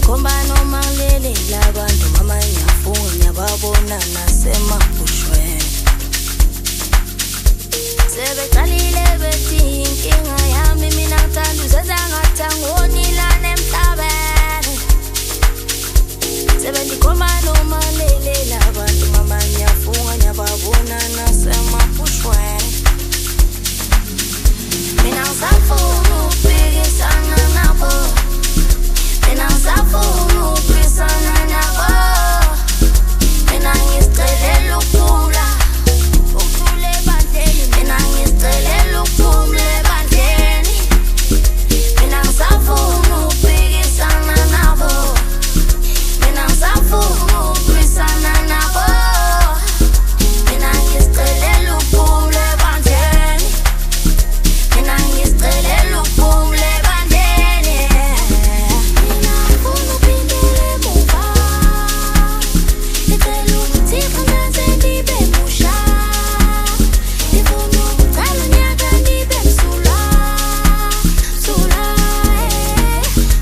Komba noma ngilelela abantu mama ngiyafunga ngiyababona nasemabushweni. Sebeqalile bethi inkinga yami mina ngithanda uzenza ngathi angonilana emhlabeni. Sebendikhomba noma ngilelela abantu mama ngiyafunga ngiyababona nasemabushweni. Mina ngisafuna ukuphikisana nabo. Mina ngisafuna ukuphikisana nabo. Mina ngizicelela ukuphumula, ukuphumula ebandleni. Mina ngizicelela ukuphumula ebandleni. Mina ngisafuna ukuphikisana nabo. Mina ngisafuna ukuphikisana nabo. Mina ngizicelela ukuphumula ebandleni. Mina ngizicelela ukuphumula ebandleni. Mina ngifuna uphindela emuva. Ngicela ukuthi ngize ngibe musha. Ngifuna ukuqala unyaka ngibe msulwa. Msulwa,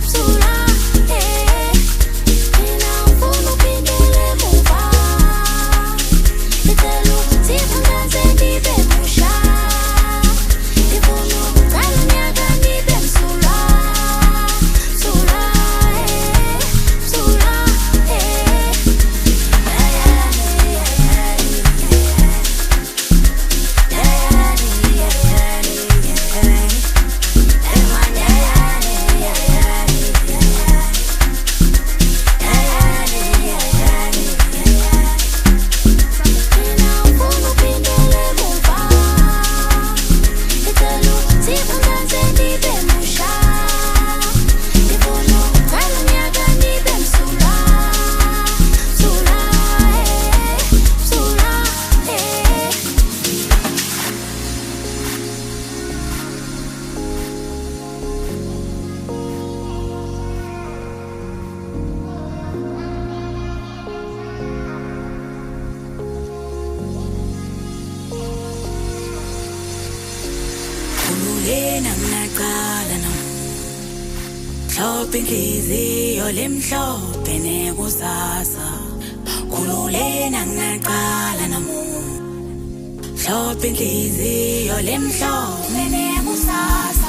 msulwa, Mina ngifuna uphindela emuva. Ngicela ukuthi ngize ngibe musha. Ngifuna ukuqala unyaka ngibe msulwa. Msulwa, msulwa, Khululena ngaqala mhlophe inhliziyo lemhlophe nekusasa. Khululena ngaqala mhlophe inhliziyo lemhlophe nekusasa.